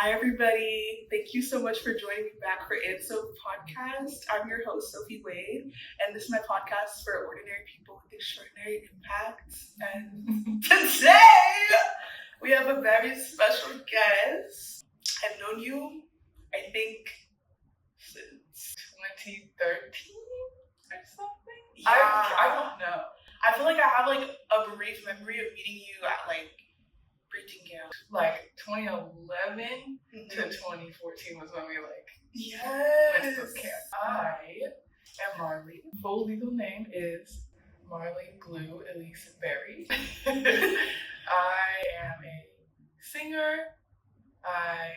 Hi, everybody. Thank you so much for joining me back for Andsoph podcast. I'm your host, Sophie Wade, and this is my podcast for ordinary people with extraordinary impacts. And today, we have a very special guest. I've known you, I think, since 2013 or something? Yeah. I don't know. I feel like I have like a brief memory of meeting you at like preteen camp. Like 2011 to 2014 was when we like Yes. went to this camp. I am Marley. Full legal name is Marley Bleu Elise Berry. I am a singer. I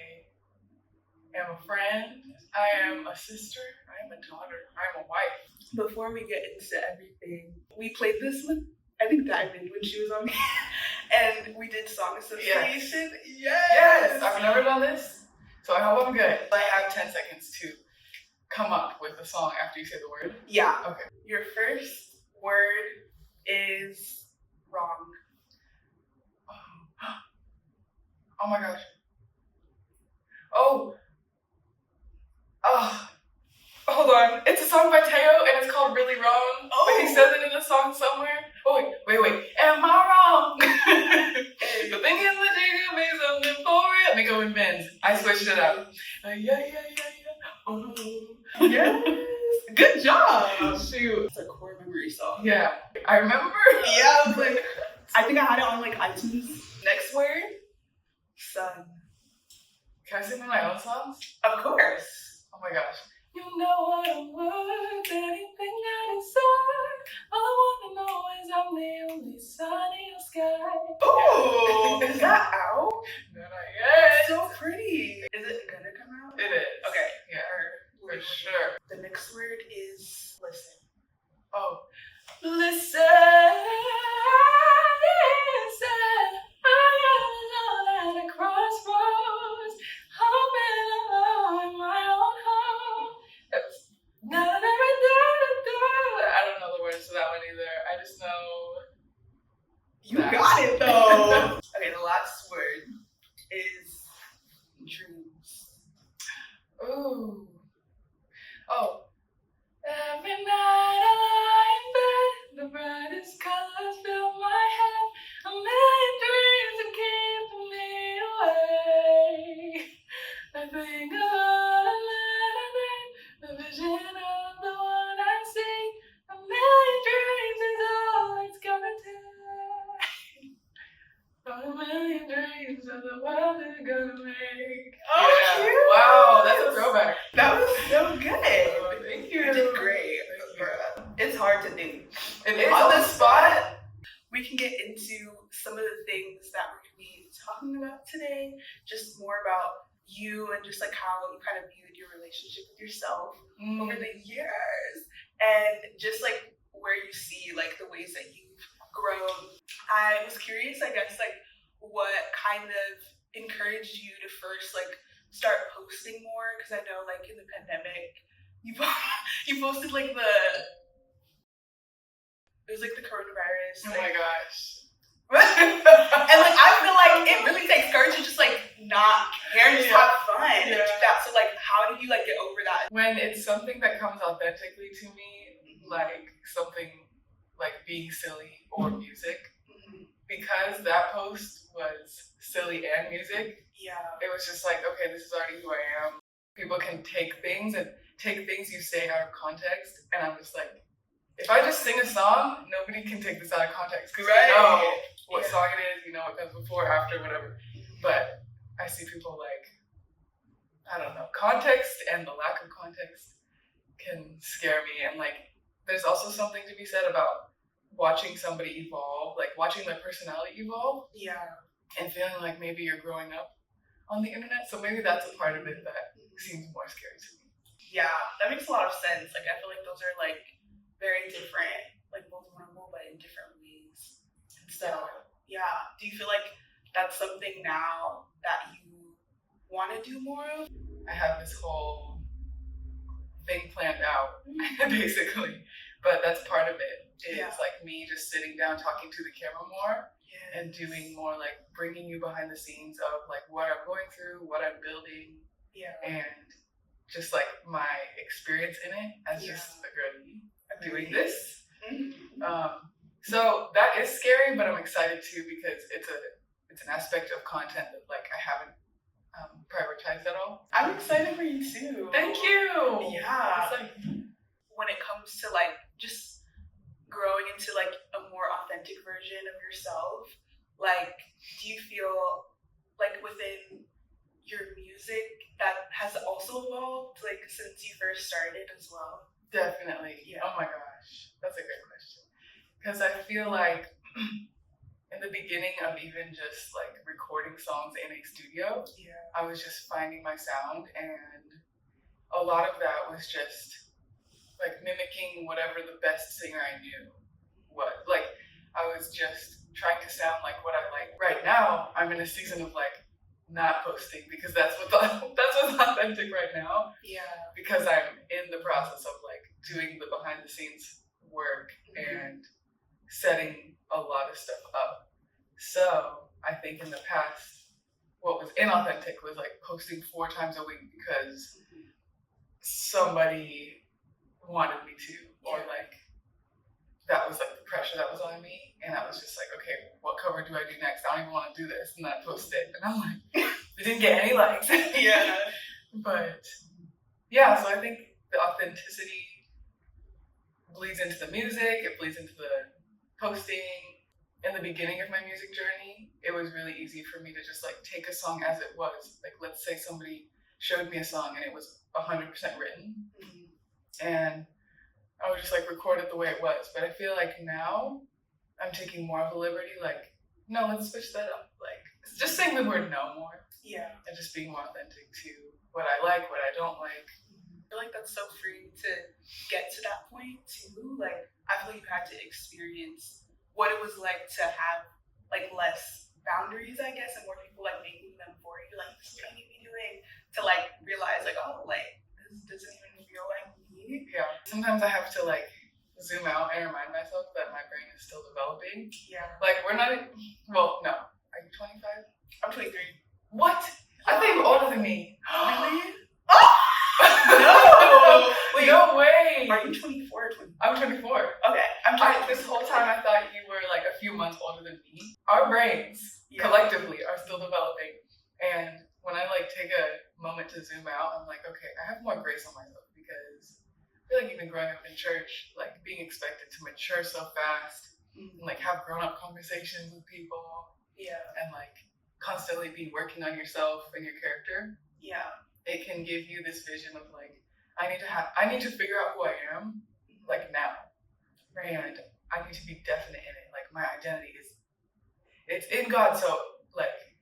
am a friend. I am a sister. I am a daughter. I am a wife. Before we get into everything, we played this with, I think, Diamond when she was on me, and we did song association. Yes! I've never done this, so I hope I'm good. I have 10 seconds to come up with a song after you say the word. Yeah. Okay. Your first word is wrong. Oh my gosh. Hold on. It's a song by Teo and it's called Really Wrong. Oh. But he says it in a song somewhere. Oh, wait. Am I wrong? The thing is that you can be something for it. Let me go in Benz. I switched it up. Yeah. Oh. Yes. Good job. Shoot. It's a core memory song. Yeah. I remember. Yeah, I was like, I think I had it on like iTunes. Next word, sun. Can I sing one of my own songs? Of course. Oh my gosh. You know what I'm worth, anything I desire. All I wanna know is I'm the only sun in your sky. Ooh, is that out? No, not yet. It's so pretty. Is it gonna come out? It is. Okay. Yeah, for sure. The next word is listen. Oh. Listen. I am alone at a crossroads, hoping alone in my own home. I don't know the words to that one either. I just know. You got it though. Okay, the last word is dreams. Ooh. Oh. Every night I lie in bed, the brightest colors fill my head. A million dreams are keeping me awake. I think about a little, the vision of the one I see. A million dreams is all it's gonna take. A million dreams of the world they're gonna make. Oh, yeah. cute. Wow, that's a throwback. That was so good. Oh, thank you. You did great. Thank you. It's hard to think. It is On the spot, we can get into some of the things that we're going to be talking about today. Just more about you and just like how you kind of viewed your relationship with yourself over the years, and just like where you see like the ways that you've grown. I was curious, I guess, like what kind of encouraged you to first like start posting more, because I know like in the pandemic you posted like it was like the coronavirus. Oh like, my gosh. and like I feel like it really takes courage to just like not care and just have fun and do that. So like how did you like get over that? When it's something that comes authentically to me, like something like being silly or music, because that post was silly and music, it was just like, okay, this is already who I am. People can take things you say out of context, and I'm just like, if I just sing a song, nobody can take this out of context, because you know what song it is, you know what comes before, after, whatever. But I see people like, I don't know, context and the lack of context can scare me, and like, there's also something to be said about watching somebody evolve, like watching their personality evolve, and feeling like maybe you're growing up on the internet. So maybe that's a part of it that seems more scary to me. Yeah, that makes a lot of sense. Like I feel like those are like very different, like both normal but in different ways. So yeah, do you feel like that's something now that you want to do more of? I have this whole thing planned out, basically, but that's part of it. It's like me just sitting down talking to the camera more and doing more like bringing you behind the scenes of like what I'm going through, what I'm building. Yeah. And just like my experience in it as just a girlie doing this. So that is scary, but I'm excited too because it's an aspect of content that like I haven't prioritized at all. I'm excited for you too. Thank you. Yeah. It's like, when it comes to like just growing into like a more authentic version of yourself, like do you feel like within your music that has also evolved like since you first started as well? Definitely. Yeah. Oh my gosh, that's a good question. Because I feel like in the beginning of even just like recording songs in a studio, I was just finding my sound, and a lot of that was just like mimicking whatever the best singer I knew was. Like I was just trying to sound like what I like. Right now, I'm in a season of like not posting because that's what's authentic right now. Yeah. Because I'm in the process of like doing the behind the scenes work and setting a lot of stuff up. So I think in the past, what was inauthentic was like posting 4 times a week because somebody wanted me to, or like that was like the pressure that was on me, and I was just like, okay, what cover do I do next? I don't even want to do this, and then I post it, and I'm like, it didn't get any likes. Yeah. But yeah, so I think the authenticity bleeds into the music, it bleeds into the posting. In the beginning of my music journey, it was really easy for me to just like take a song as it was. Like let's say somebody showed me a song and it was 100% written, and I would just like record it the way it was. But I feel like now I'm taking more of a liberty, like, no, let's switch that up. Like just saying the word no more. Yeah. And just being more authentic to what I like, what I don't like. I feel like that's so freeing to get to that point too. Like I feel like you had to experience what it was like to have like less boundaries, I guess, and more people like making them for you. Like this is what you need to be doing, to like realize like, oh, like this doesn't even feel like me. Yeah. Sometimes I have to like zoom out and remind myself that my brain is still developing. Yeah. Like we're not, well, no. Are you 25? I'm 23. What? I think you're older than me. Really? No! Wait, no way! Are you 24 or 20? I'm 24. Okay, I'm 24. This whole time I thought you were like a few months older than me. Our brains collectively are still developing, and when I like take a moment to zoom out, I'm like, okay, I have more grace on myself because I feel like even growing up in church, like being expected to mature so fast, and like have grown-up conversations with people, and like constantly be working on yourself and your character. Yeah. It can give you this vision of like, I need to figure out who I am, like now. Right. And I need to be definite in it. Like my identity it's in God, so like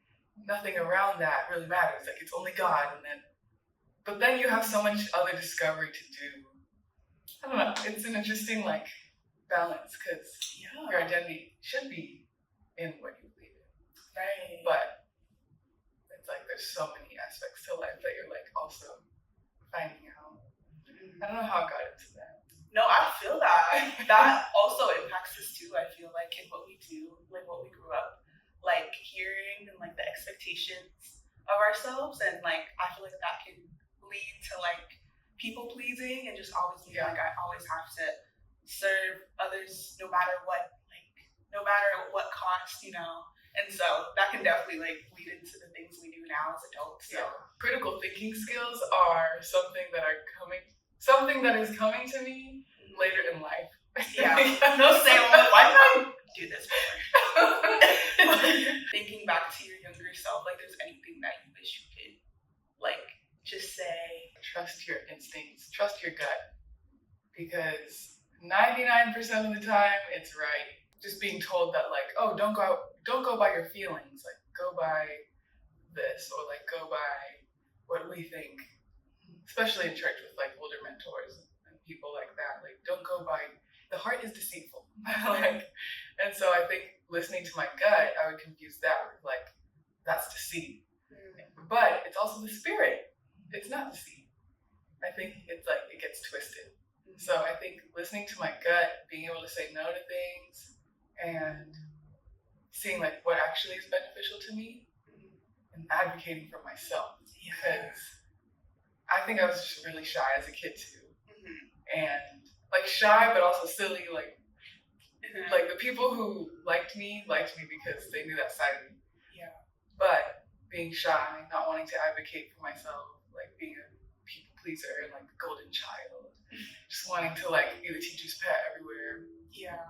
nothing around that really matters. Like it's only God, but then you have so much other discovery to do. I don't know, it's an interesting like balance because your identity should be in what you believe in. Right. But it's like there's so many aspects to life that you're like also finding out. I don't know how I got into that. No, I feel that. That also impacts us too, I feel like, in what we do, like what we grew up like hearing and like the expectations of ourselves, and like I feel like that can lead to like people pleasing and just always being like I always have to serve others no matter what cost, you know. And so that can definitely like lead into the things we do now as adults. So critical thinking skills are something that is coming to me later in life. Yeah. No, Sam, why did I do this for? Thinking back to your younger self, like there's anything that you wish you could like just say? Trust your instincts, trust your gut. Because 99% of the time it's right. Just being told that like, oh, don't go by your feelings, like go by this, or like go by what we think, especially in church with like older mentors and people like that. Like don't go by, the heart is deceitful. Like, and so I think listening to my gut, I would confuse that with like, that's deceit. But it's also the spirit. It's not deceit. I think it's like, it gets twisted. So I think listening to my gut, being able to say no to things, and seeing like what actually is beneficial to me, and advocating for myself, because I think I was just really shy as a kid too, and like shy but also silly. Like the people who liked me because they knew that side of me. Yeah. But being shy, not wanting to advocate for myself, like being a people pleaser and like the golden child, just wanting to like be the teacher's pet everywhere. Yeah.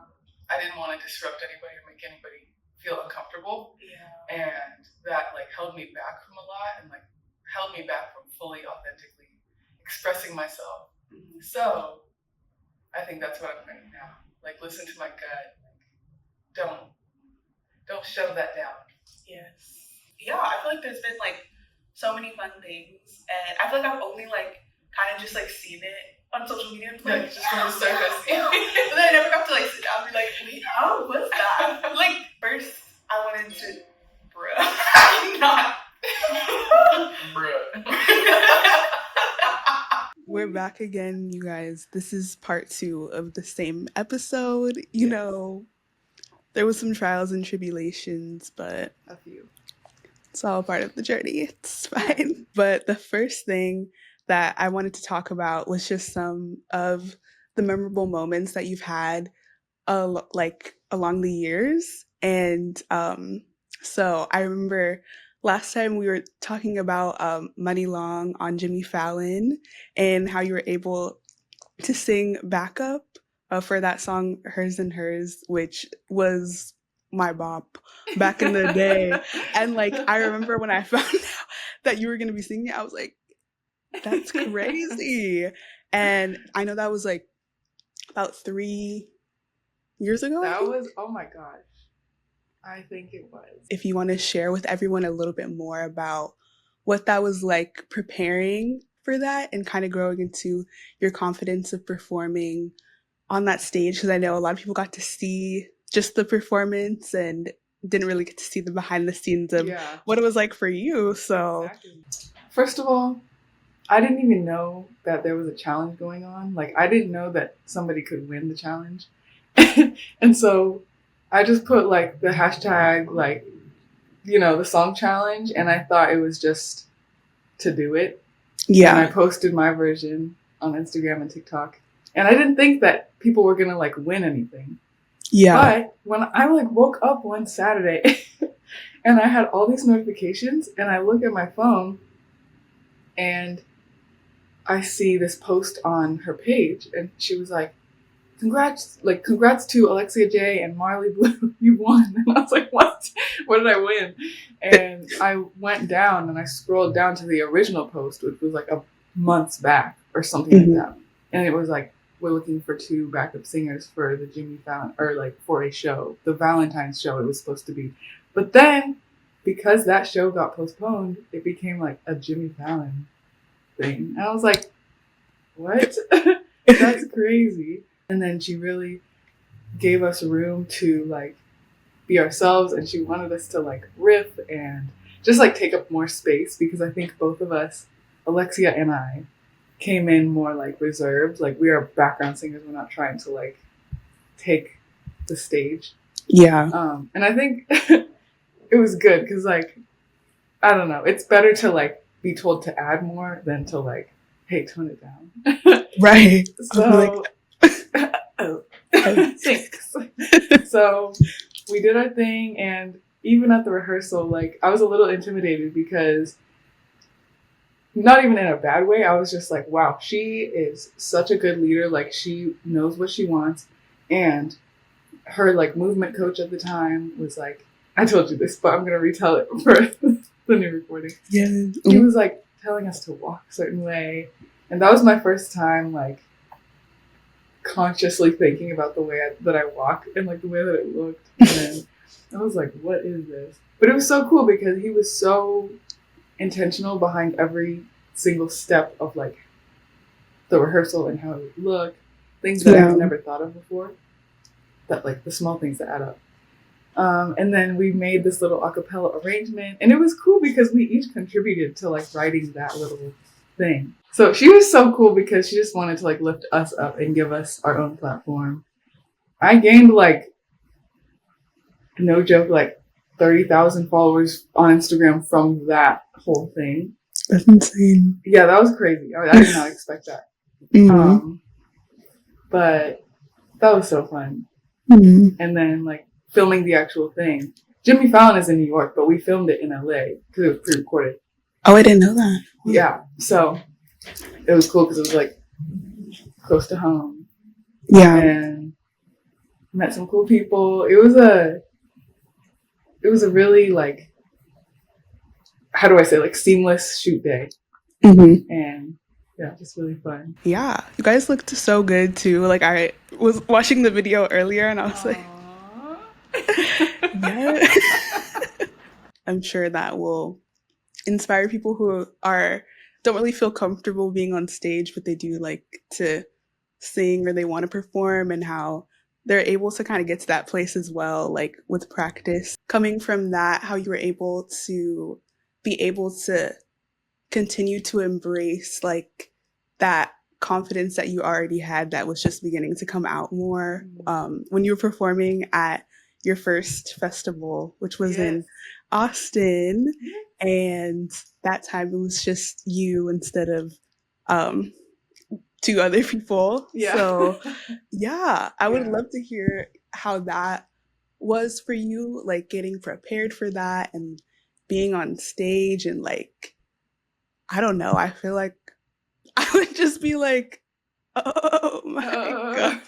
I didn't want to disrupt anybody or make anybody feel uncomfortable. Yeah. And that like held me back from a lot and like held me back from fully authentically expressing myself. So I think that's what I'm doing now. Like listen to my gut. Like, don't shove that down. Yes. Yeah, I feel like there's been like so many fun things, and I feel like I've only like kind of just like seen it on social media, like just from the surface. But then I never got to like sit down and be like, wait, oh, what's that? Like first, I wanted to, bruh, not bruh. We're back again, you guys. This is part 2 of the same episode. You know, there was some trials and tribulations, but a few. It's all part of the journey. It's fine. But the first thing that I wanted to talk about was just some of the memorable moments that you've had like along the years. And so I remember last time we were talking about Muni Long on Jimmy Fallon and how you were able to sing backup for that song Hers and Hers, which was my bop back in the day. And like I remember when I found out that you were going to be singing it, I was like, that's crazy. And I know that was like about 3 years ago. That was, oh my gosh, I think it was. If you want to share with everyone a little bit more about what that was like preparing for that and kind of growing into your confidence of performing on that stage, because I know a lot of people got to see just the performance and didn't really get to see the behind the scenes of what it was like for you. So first of all, I didn't even know that there was a challenge going on. Like I didn't know that somebody could win the challenge. And so I just put like the hashtag, like, you know, the song challenge, and I thought it was just to do it. Yeah. And I posted my version on Instagram and TikTok. And I didn't think that people were going to like win anything. Yeah. But when I like woke up one Saturday and I had all these notifications and I look at my phone and I see this post on her page and she was like, congrats to Alexia J and Marley Bleu, you won. And I was like, what? What did I win? And I went down and I scrolled down to the original post, which was like a months back or something like that. And it was like, we're looking for 2 backup singers for the Jimmy Fallon, or like for a show, the Valentine's show it was supposed to be. But then, because that show got postponed, it became like a Jimmy Fallon thing. And I was like, what? That's crazy. And then she really gave us room to like be ourselves, and she wanted us to like riff and just like take up more space, because I think both of us, Alexia and I, came in more like reserved. Like we are background singers. We're not trying to like take the stage. Yeah. And I think it was good because like, I don't know, it's better to like be told to add more than to like, hey, tone it down. Right. So, thanks. So we did our thing, and even at the rehearsal, like I was a little intimidated because, not even in a bad way, I was just like, wow, she is such a good leader. Like she knows what she wants. And her like movement coach at the time was like, I told you this, but I'm going to retell it for the new recording. Yeah. He was like telling us to walk a certain way. And that was my first time like consciously thinking about the way that I walk and like the way that it looked. And then I was like, what is this? But it was so cool because he was so intentional behind every single step of like the rehearsal and how it would look, things that I've never thought of before, that like the small things that add up. And then we made this little a cappella arrangement, and it was cool because we each contributed to like writing that little thing. So she was so cool because she just wanted to like lift us up and give us our own platform. I gained like, no joke, like 30,000 followers on Instagram from that whole thing. That's insane. Yeah, that was crazy. I did not expect that. But that was so fun. And then like filming the actual thing. Jimmy Fallon is in New York, but we filmed it in LA because it was pre-recorded. Oh, I didn't know that. Yeah, so it was cool because it was like close to home. Yeah, and met some cool people. It was a really like, how do I say, like seamless shoot day. And yeah, just really fun. Yeah, you guys looked so good too. Like I was watching the video earlier and I was like, yeah. I'm sure that will inspire people who don't really feel comfortable being on stage, but they do like to sing or they want to perform, and how they're able to kind of get to that place as well, like with practice. Coming from that, how you were able to continue to embrace like that confidence that you already had that was just beginning to come out more when you were performing at your first festival, which was in Austin. And that time it was just you instead of two other people. So yeah, I would love to hear how that was for you, like getting prepared for that and being on stage. And like, I don't know, I feel like I would just be like, oh my God.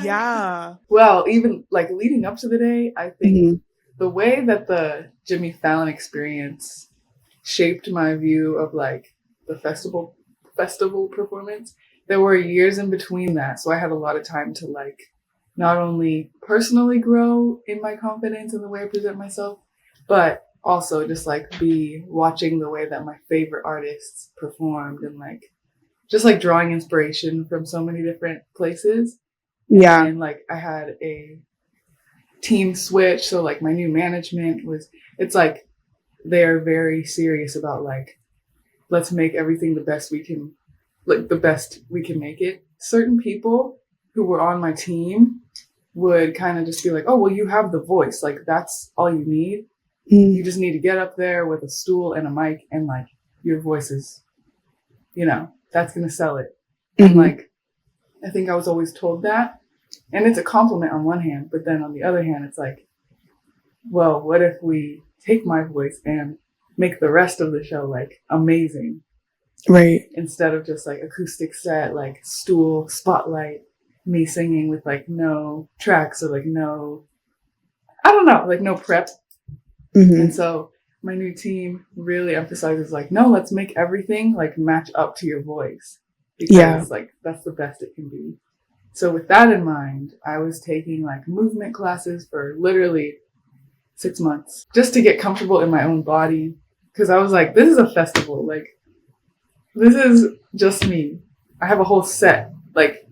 Yeah. Well, even like leading up to the day, I think the way that the Jimmy Fallon experience shaped my view of like the festival performance, there were years in between that. So I had a lot of time to like not only personally grow in my confidence in the way I present myself, but also just like be watching the way that my favorite artists performed and like just like drawing inspiration from so many different places. Yeah. And like I had a team switch. So like my new management it's like they're very serious about like, let's make everything the best we can make it. Certain people who were on my team would kind of just be like, oh, well, you have the voice. Like that's all you need. You just need to get up there with a stool and a mic and like your voice is, that's going to sell it. And like, I think I was always told that. And it's a compliment on one hand, but then on the other hand, it's like, well, what if we take my voice and make the rest of the show like amazing? Right. Instead of just like acoustic set, like stool, spotlight, me singing with like no tracks or like no prep. And so my new team really emphasizes like, no, let's make everything like match up to your voice. Because like that's the best it can be. So with that in mind, I was taking like movement classes for literally 6 months just to get comfortable in my own body. Because I was like, this is a festival. Like, this is just me. I have a whole set. Like,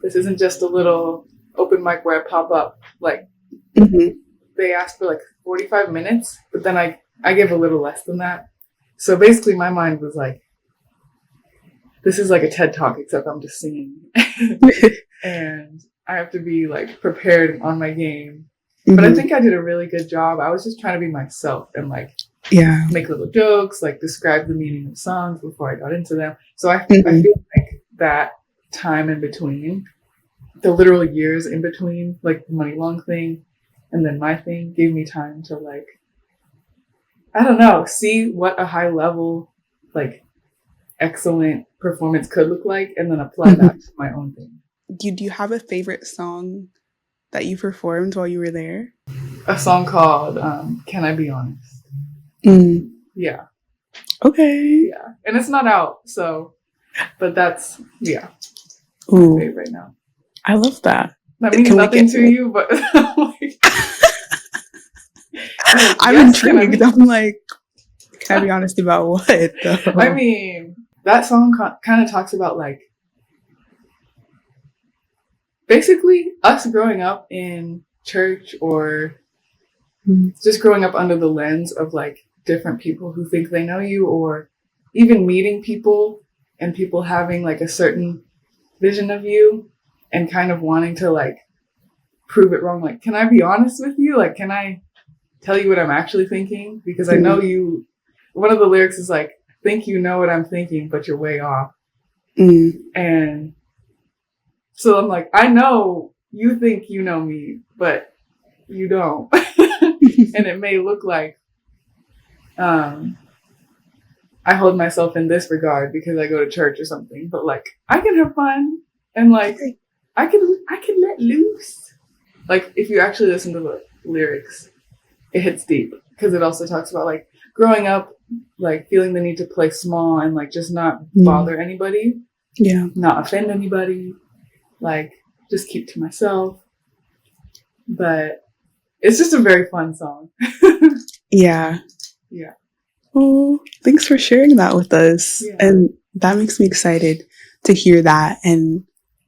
this isn't just a little open mic where I pop up. Like, they asked for like 45 minutes, but then I gave a little less than that. So basically my mind was like, this is like a TED Talk, except I'm just singing. And I have to be like prepared on my game. But I think I did a really good job. I was just trying to be myself and like make little jokes, like describe the meaning of songs before I got into them. So I feel like that time in between, the literal years in between, like the Muni Long thing and then my thing, gave me time to like, I don't know, see what a high level, like excellent performance could look like and then apply that to my own thing. Do you have a favorite song that you performed while you were there? A song called Can I Be Honest? Yeah. Okay. Yeah. And it's not out, so, but that's, my favorite right now. I love that. That means nothing to you, but I'm intrigued. I'm like, can I be honest about what, though? I mean, that song kind of talks about like, basically us growing up in church or just growing up under the lens of like different people who think they know you, or even meeting people and people having like a certain vision of you and kind of wanting to like prove it wrong. Like, can I be honest with you? Like, can I tell you what I'm actually thinking, because I know you. One of the lyrics is like, "Think you know what I'm thinking, but you're way off." And so I'm like, I know you think you know me, but you don't. And it may look like I hold myself in this regard because I go to church or something, but like I can have fun and like I can let loose. Like if you actually listen to the lyrics, it hits deep because it also talks about like growing up, like feeling the need to play small and like just not bother anybody, not offend anybody, like just keep to myself. But it's just a very fun song. Yeah. Oh, thanks for sharing that with us. Yeah. And that makes me excited to hear that. And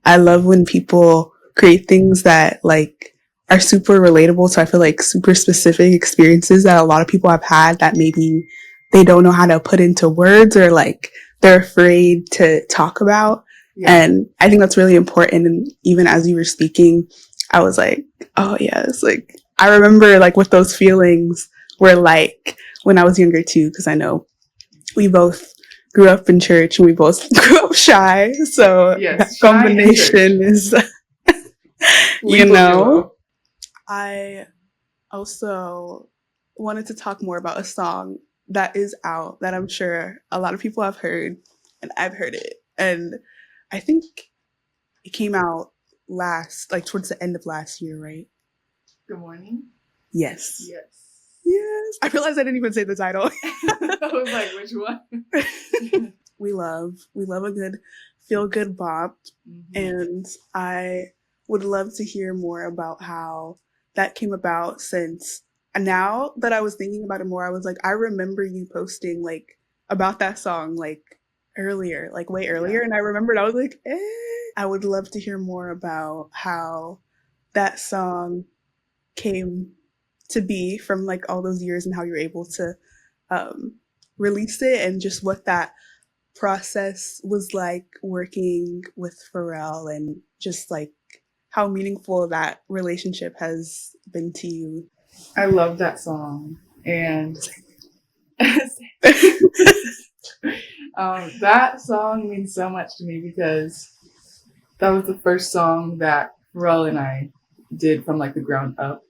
I love when people create things that like are super relatable. So I feel like super specific experiences that a lot of people have had that maybe they don't know how to put into words or like they're afraid to talk about. Yeah. And I think that's really important. And even as you were speaking, I was like, oh yes, like I remember like what those feelings were like when I was younger too, because I know we both grew up in church and we both grew up shy. So that combination is, you know. I also wanted to talk more about a song that is out that I'm sure a lot of people have heard, and I've heard it. And I think it came out towards the end of last year, right? Good Morning? Yes. I realized I didn't even say the title. I was like, which one? We love a good feel-good bop. And I would love to hear more about how that came about, since now that I was thinking about it more, I was like, I remember you posting like about that song like earlier, like way earlier. And I remembered, I was like, I would love to hear more about how that song came to be from like all those years and how you're able to release it, and just what that process was like working with Pharrell, and just like how meaningful that relationship has been to you. I love that song, and that song means so much to me because that was the first song that Pharrell and I did from like the ground up.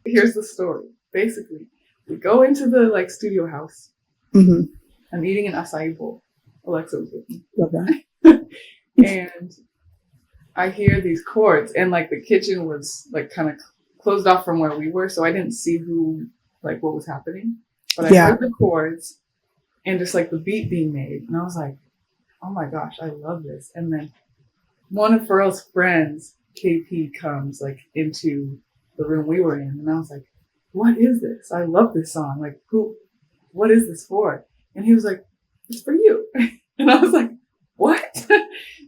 Here's the story. Basically, we go into the like studio house. I'm eating an acai bowl. Alexa was with me. Love that. And I hear these chords, and like the kitchen was like kind of closed off from where we were, so I didn't see what was happening. But I heard the chords and just like the beat being made, and I was like, oh my gosh, I love this. And then one of Pharrell's friends, KP, comes like into the room we were in, and I was like, what is this? I love this song. Like, what is this for? And he was like, it's for you. And I was like, what?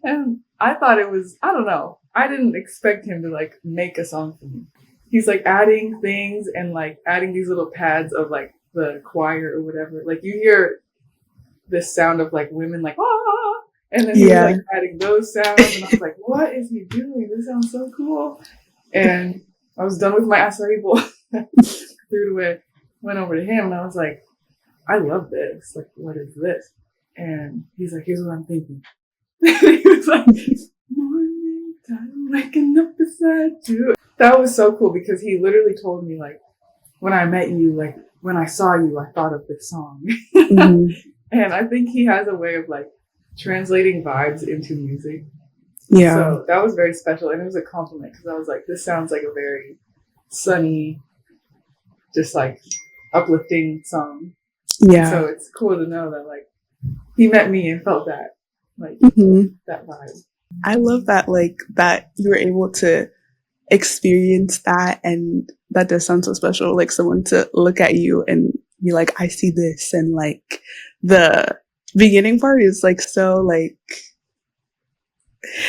And I thought it was, I don't know. I didn't expect him to like make a song for me. He's like adding things and like adding these little pads of like the choir or whatever. Like you hear this sound of like women like, ah, and then he was like adding those sounds. And I was like, what is he doing? This sounds so cool. And I was done with my acai bowl. Threw it away, went over to him, and I was like, I love this. Like, what is this? And he's like, here's what I'm thinking. He was like, morning time, waking up beside you. That was so cool because he literally told me, like, when I met you, like, when I saw you, I thought of this song. And I think he has a way of, like, translating vibes into music. Yeah. So that was very special. And it was a compliment because I was like, this sounds like a very sunny, just, like, uplifting song. Yeah. So it's cool to know that, like, he met me and felt that, like, that vibe. I love that, like, that you were able to experience that, and that does sound so special, like, someone to look at you and be like, I see this, and, like, the beginning part is, like, so, like,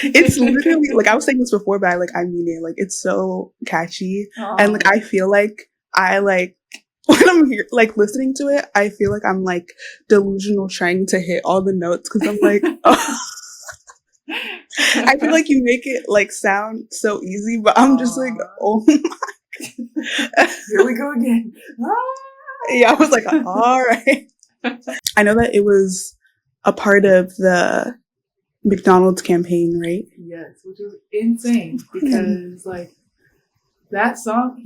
it's literally, like, I was saying this before, but I mean it, like, it's so catchy. Aww. And, like, I feel like when I'm here, like, listening to it, I feel like I'm, like, delusional trying to hit all the notes because I'm like, oh. I feel like you make it, like, sound so easy, but I'm just like, oh my Here we go again. Yeah, I was like, all right. I know that it was a part of the McDonald's campaign, right? Yes, which was insane because like that song,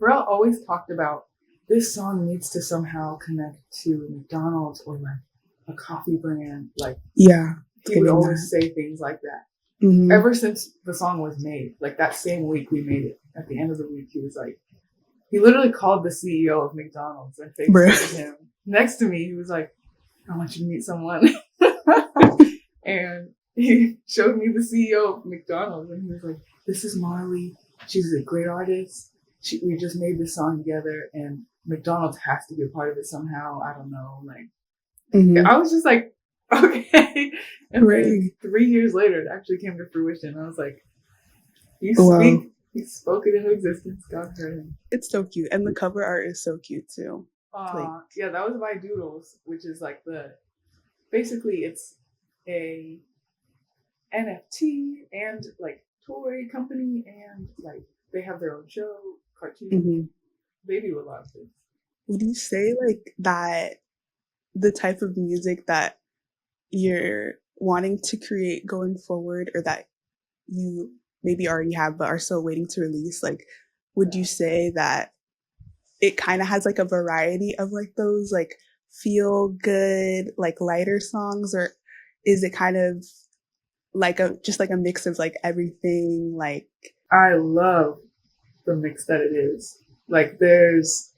Pharrell always talked about this song needs to somehow connect to McDonald's or like a coffee brand. Like, yeah, he would always say things like that. Mm-hmm. Ever since the song was made, like that same week we made it, at the end of the week, he was like, he literally called the CEO of McDonald's and FaceTimed him. Next to me, he was like, I want you to meet someone. And he showed me the CEO of McDonald's and he was like, this is Marley. She's a great artist. We just made this song together and McDonald's has to be a part of it somehow. I don't know. Like, I was just like, okay. And then 3 years later, it actually came to fruition. I was like, he spoke it into existence. God heard him. It's so cute. And the cover art is so cute too. Yeah, that was by Doodles, which is like basically it's a NFT and like toy company and like they have their own show, cartoon. They do a lot of things. Would you say like that the type of music that you're wanting to create going forward or that you maybe already have but are still waiting to release, like would you say that it kind of has like a variety of like those like feel good like lighter songs, or is it kind of like just like a mix of like everything? Like, I love the mix that it is. Like there's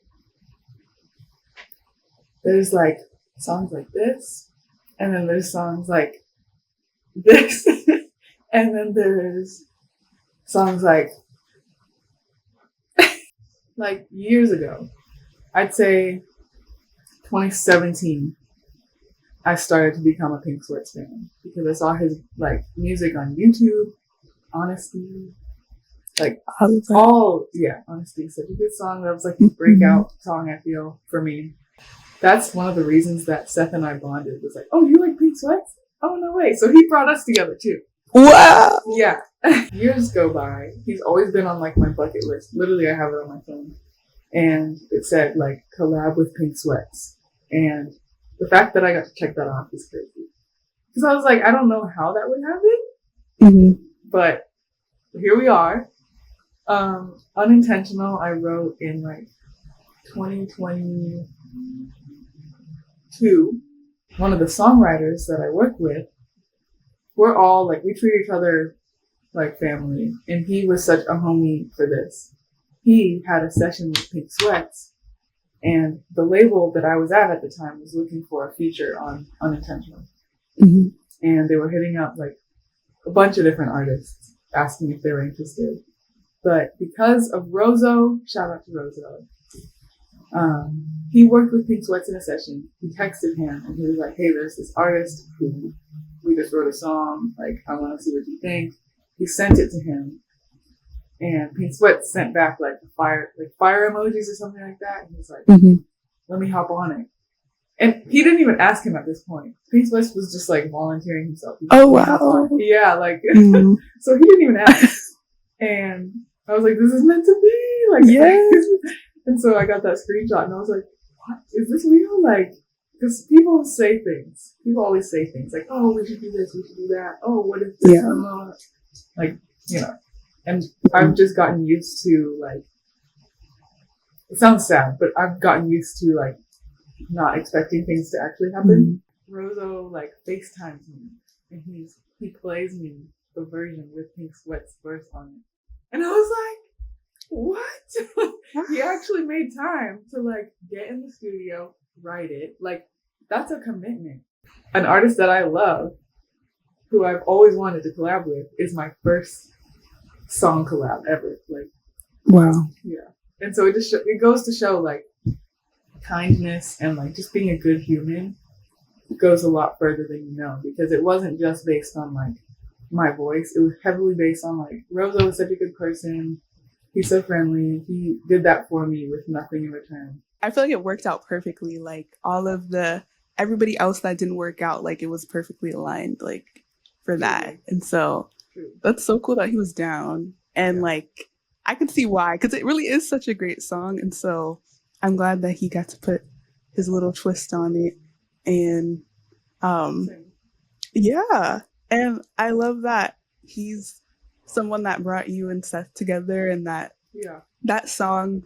like songs like this, and then there's songs like this, and then there's songs like like years ago, I'd say 2017, I started to become a Pink Sweats fan because I saw his like music on YouTube. Honesty, like Honesty is such a good song. That was like a breakout song, I feel, for me. That's one of the reasons that Seth and I bonded. Was like, oh, you like Pink Sweats? Oh, no way. So he brought us together too. Wow. Yeah. Years go by. He's always been on like my bucket list. Literally, I have it on my phone. And it said like collab with Pink Sweats. And the fact that I got to check that off is crazy. Because I was like, I don't know how that would happen. But here we are. Unintentional, I wrote in like 2022. One of the songwriters that I work with, we're all like, we treat each other like family. And he was such a homie for this. He had a session with Pink Sweats, and the label that I was at the time was looking for a feature on Unintentional. And they were hitting up like a bunch of different artists, asking if they were interested. But because of Rozo, shout out to Rozo, he worked with Pink Sweats in a session. He texted him and he was like, hey, there's this artist who we just wrote a song. Like, I want to see what you think. He sent it to him. And Pink Sweats sent back like fire emojis or something like that. And he was like, let me hop on it. And he didn't even ask him at this point. Pink Sweats was just like volunteering himself. Oh, wow. Yeah, like, so he didn't even ask. And I was like, this is meant to be. Like, yes. And so I got that screenshot and I was like, what? Is this real? Like, because people say things. People always say things like, oh, we should do this, we should do that. Oh, what if this? Yeah. Like, you know. And I've just gotten used to, like, it sounds sad, but I've gotten used to, like, not expecting things to actually happen. Rozo, like, FaceTimes me, and he plays me the version with Pink Sweats verse on it. And I was like, what? He actually made time to, like, get in the studio, write it. Like, that's a commitment. An artist that I love, who I've always wanted to collab with, is my first song collab ever. Like, wow. Yeah. And so it goes to show like kindness and like just being a good human goes a lot further than you know, because it wasn't just based on like my voice. It was heavily based on like Rozo was such a good person. He's so friendly. He did that for me with nothing in return. I feel like it worked out perfectly. Like all of everybody else that didn't work out, like it was perfectly aligned like for that. And so that's so cool that he was down. And like, I can see why, because it really is such a great song. And so I'm glad that he got to put his little twist on it. And yeah. And I love that he's someone that brought you and Seth together, and that song,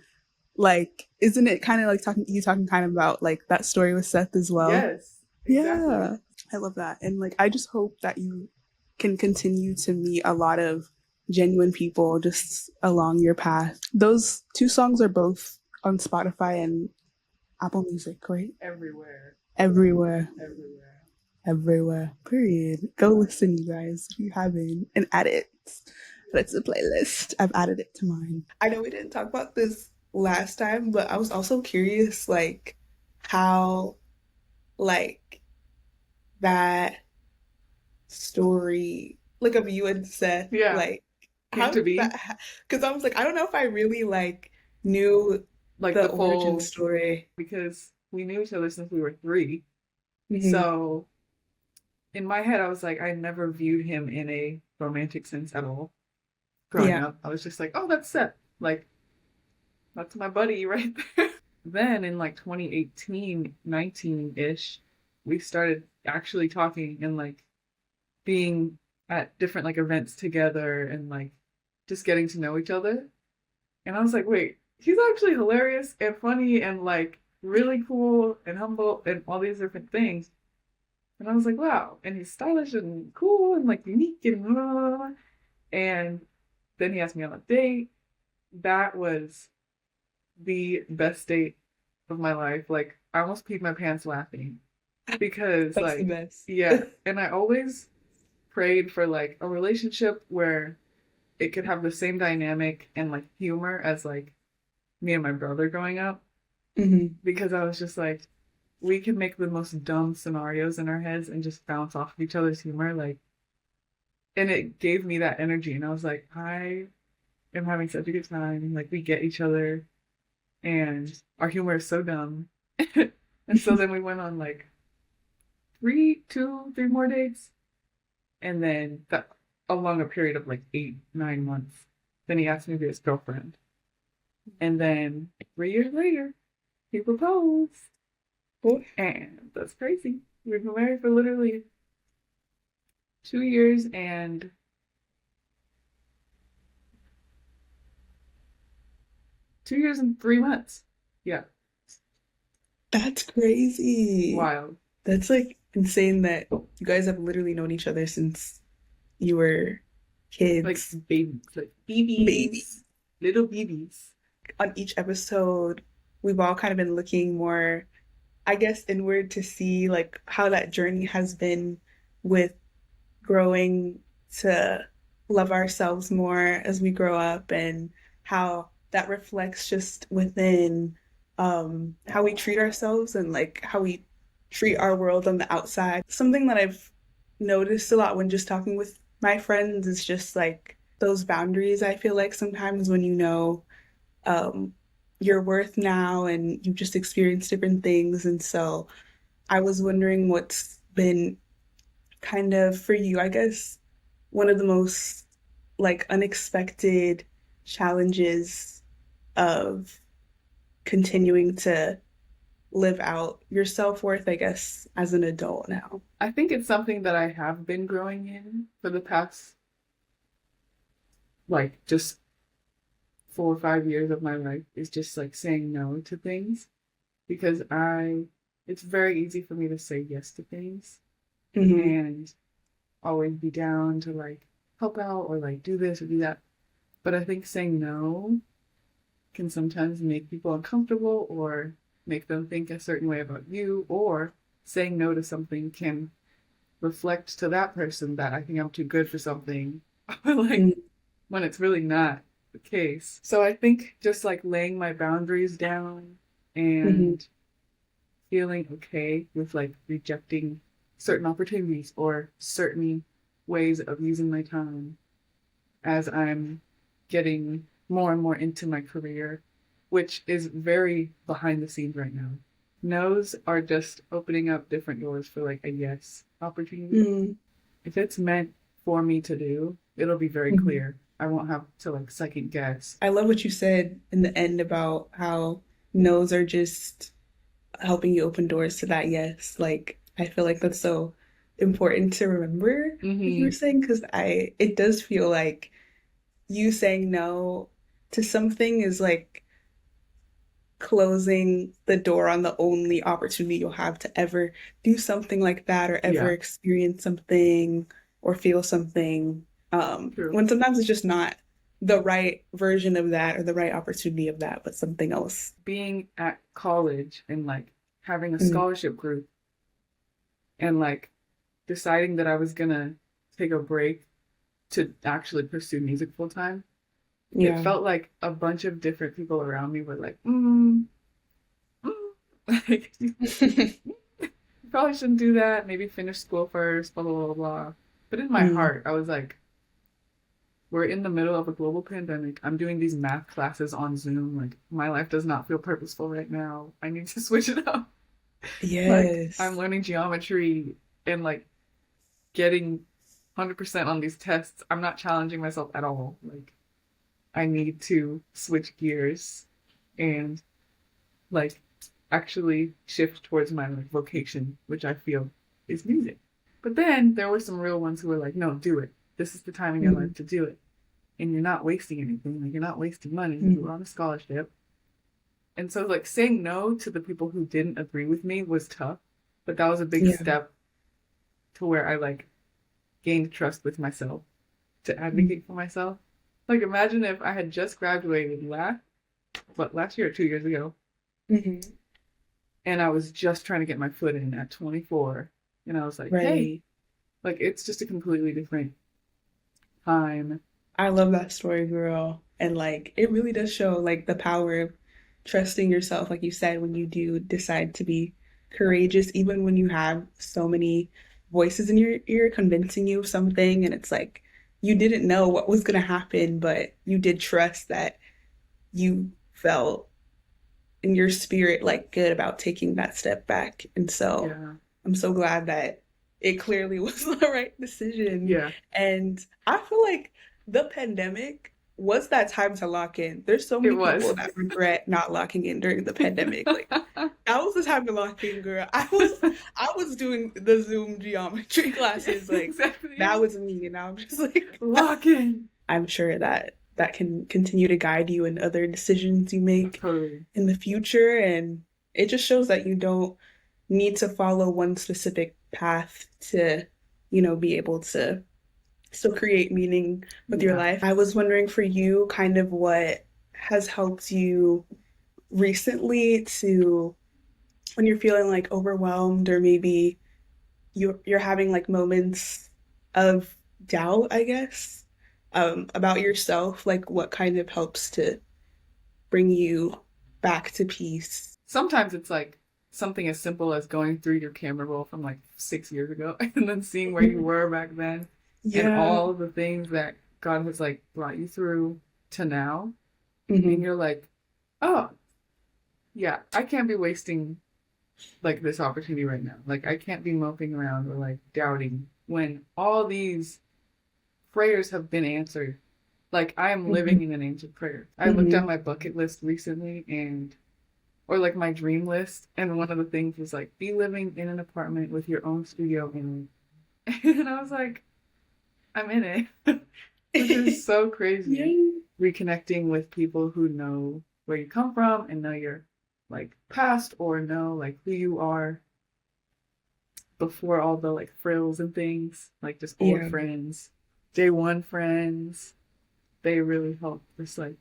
like, isn't it kind of like talking kind of about like that story with Seth as well? Yes. Exactly. Yeah. I love that. And like I just hope that you can continue to meet a lot of genuine people just along your path. Those two songs are both on Spotify and Apple Music, right? Everywhere. Period. Go listen, you guys, if you haven't, and add it. That's a playlist. I've added it to mine. I know we didn't talk about this last time, but I was also curious, like, how, like, that story, like, of you and Seth, like, how to be, because I was like, I don't know if I really like knew like the origin full story, because we knew each other since we were 3. So in my head, I was like, I never viewed him in a romantic sense at all. Growing up, I was just like, oh, that's Seth. Like, that's my buddy right there. Then in like 2018, 19-ish, we started actually talking and like being at different like events together and like just getting to know each other. And I was like, wait, he's actually hilarious and funny and like really cool and humble and all these different things. And I was like, wow. And he's stylish and cool and like unique and blah, blah, blah. And then he asked me on a date. That was the best date of my life. Like, I almost peed my pants laughing because that's like the best. Yeah. And I always prayed for like a relationship where it could have the same dynamic and like humor as like me and my brother growing up. Because I was just like, we can make the most dumb scenarios in our heads and just bounce off of each other's humor. Like, and it gave me that energy. And I was like, I am having such a good time. Like, we get each other and our humor is so dumb. And so then we went on like 3 more dates. And then that along a period of like 8-9 months, then he asked me to be his girlfriend. And then 3 years later, he proposed. And that's crazy. We've been married for literally 2 years and 3 months. Yeah. That's crazy. Wild. That's like insane that you guys have literally known each other since you were kids. Like babies. Like babies. Little babies. On each episode, we've all kind of been looking more, I guess, inward to see like how that journey has been with growing to love ourselves more as we grow up, and how that reflects just within how we treat ourselves and like how we treat our world on the outside. Something that I've noticed a lot when just talking with my friends is just like those boundaries. I feel like sometimes when you know your worth now and you've just experienced different things. And so I was wondering what's been kind of for you, I guess, one of the most like unexpected challenges of continuing to live out your self-worth, I guess, as an adult now. I think it's something that I have been growing in for the past like just 4 or 5 years of my life, is just like saying no to things, because it's very easy for me to say yes to things and always be down to like help out or like do this or do that. But I think saying no can sometimes make people uncomfortable or make them think a certain way about you, or saying no to something can reflect to that person that I think I'm too good for something, like when it's really not the case. So I think just like laying my boundaries down and feeling okay with like rejecting certain opportunities or certain ways of using my time as I'm getting more and more into my career, which is very behind the scenes right now. No's are just opening up different doors for like a yes opportunity. If it's meant for me to do, it'll be very clear. I won't have to like second guess. I love what you said in the end about how no's are just helping you open doors to that yes. Like, I feel like that's so important to remember, like you were saying, because it does feel like you saying no to something is like closing the door on the only opportunity you'll have to ever do something like that or ever experience something or feel something. When sometimes it's just not the right version of that or the right opportunity of that, but something else. Being at college and like having a scholarship group and like deciding that I was gonna take a break to actually pursue music full time. It felt like a bunch of different people around me were like, like, you probably shouldn't do that. Maybe finish school first, blah, blah, blah, blah. But in my heart, I was like, we're in the middle of a global pandemic. I'm doing these math classes on Zoom. Like, my life does not feel purposeful right now. I need to switch it up. Yes. Like, I'm learning geometry and like getting 100% on these tests. I'm not challenging myself at all. Like, I need to switch gears and like actually shift towards my like vocation, which I feel is music. But then there were some real ones who were like, no, do it. This is the time in your life to do it. And you're not wasting anything. Like, you're not wasting money. You're on a scholarship. And so like saying no to the people who didn't agree with me was tough. But that was a big step to where I like gained trust with myself to advocate for myself. Like, imagine if I had just graduated last year or 2 years ago. And I was just trying to get my foot in at 24. And I was like, hey, like, it's just a completely different time. I love that story, girl. And like, it really does show like the power of trusting yourself, like you said, when you do decide to be courageous, even when you have so many voices in your ear convincing you of something. And it's like, you didn't know what was going to happen, but you did trust that you felt in your spirit like good about taking that step back. And so I'm so glad that it clearly was the right decision. Yeah. And I feel like the pandemic was that time to lock in. There's so many people that regret not locking in during the pandemic. Like, that was the time to lock in, girl. I was doing the Zoom geometry classes. Like, that was me. And I'm just like, lock in. I'm sure that can continue to guide you in other decisions you make in the future. And it just shows that you don't need to follow one specific path to, be able to still create meaning with your life. I was wondering for you kind of what has helped you recently to, when you're feeling like overwhelmed or maybe you're having like moments of doubt, I guess, about yourself, like what kind of helps to bring you back to peace? Sometimes it's like something as simple as going through your camera roll from like 6 years ago and then seeing where you were back then. And all the things that God has like brought you through to now. And you're like, oh, yeah, I can't be wasting like this opportunity right now. Like, I can't be moping around or like doubting when all these prayers have been answered. Like, I am living in an answered prayer. I looked at my bucket list recently or like my dream list, and one of the things was like, be living in an apartment with your own studio in it. And I was like, I'm in it. Which is so crazy. Reconnecting with people who know where you come from and know your like past or know like who you are before all the like frills and things, like just old friends, day one friends. They really help just like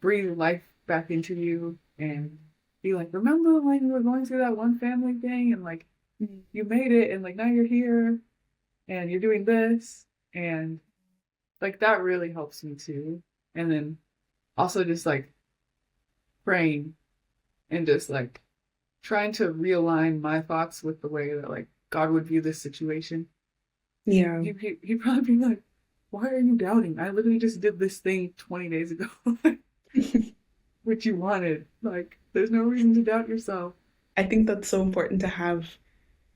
breathe life back into you and be like, remember when you were going through that one family thing and like you made it and like now you're here and you're doing this. And like that really helps me too. And then also just like praying and just like trying to realign my thoughts with the way that like God would view this situation. Yeah. He'd probably be like, why are you doubting? I literally just did this thing 20 days ago. Which you wanted. Like, there's no reason to doubt yourself. I think that's so important to have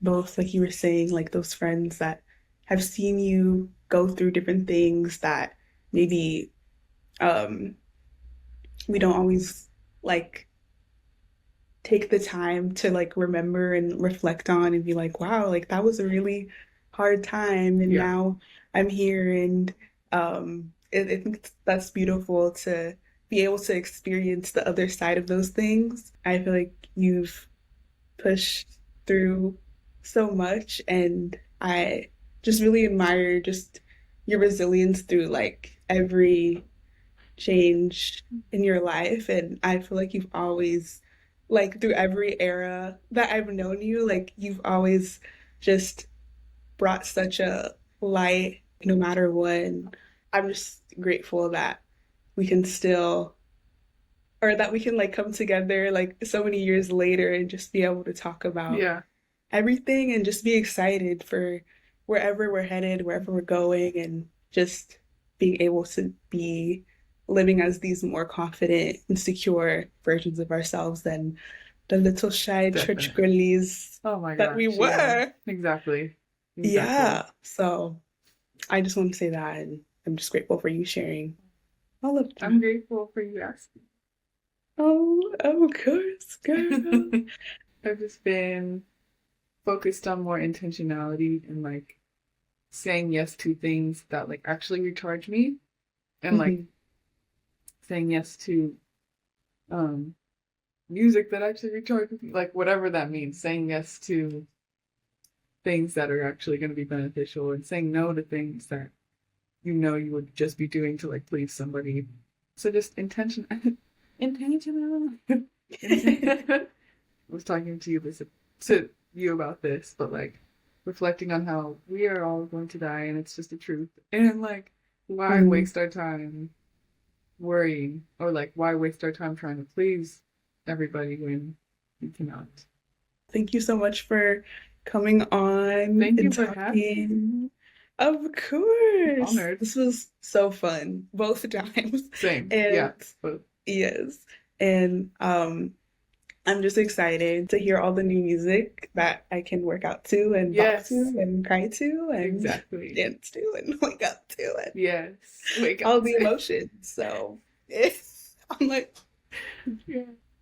both, like you were saying, like those friends that have seen you go through different things that maybe we don't always like take the time to like remember and reflect on and be like, wow, like that was a really hard time and now I'm here. And I think that's beautiful to be able to experience the other side of those things. I feel like you've pushed through so much, and I just really admire just your resilience through like every change in your life. And I feel like you've always, like through every era that I've known you, like you've always just brought such a light no matter what. And I'm just grateful that we can still, or that we can like come together like so many years later and just be able to talk about everything and just be excited for wherever we're headed, wherever we're going, and just being able to be living as these more confident and secure versions of ourselves than the little shy church girlies that we were. Yeah. Exactly. Yeah. So I just want to say that, and I'm just grateful for you sharing all of that. I'm grateful for you asking. Oh, of course, girl. I've just been focused on more intentionality and like saying yes to things that like actually recharge me, and like saying yes to music that actually recharges me, like whatever that means. Saying yes to things that are actually going to be beneficial, and saying no to things that you know you would just be doing to like please somebody. So just intentional. I was talking to you about this, but like reflecting on how we are all going to die, and it's just the truth. And like, why waste our time worrying, or like why waste our time trying to please everybody when you cannot? Thank you so much for coming on. Thank you for having me. Of course. Honored. This was so fun both times. Same. And yeah. Both. Yes. And I'm just excited to hear all the new music that I can work out to and bop to and cry to and dance to and wake up to it. Yes. Wake up all the emotions. So I'm like,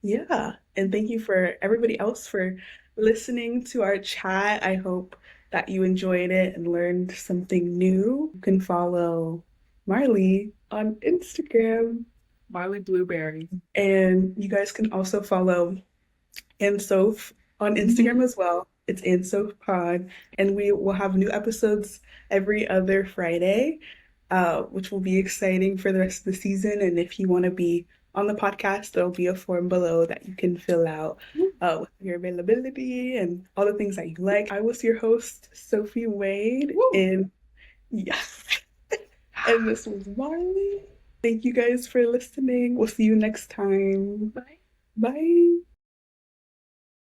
yeah. And thank you for everybody else for listening to our chat. I hope that you enjoyed it and learned something new. You can follow Marley on Instagram. Marley Blueberry. And you guys can also follow Andsoph on Instagram as well. It's Andsoph Pod. And we will have new episodes every other Friday, which will be exciting for the rest of the season. And if you want to be on the podcast, there'll be a form below that you can fill out with your availability and all the things that you like. I was your host, Sophie Wade. And and this was Marley. Thank you guys for listening. We'll see you next time. Bye. Bye.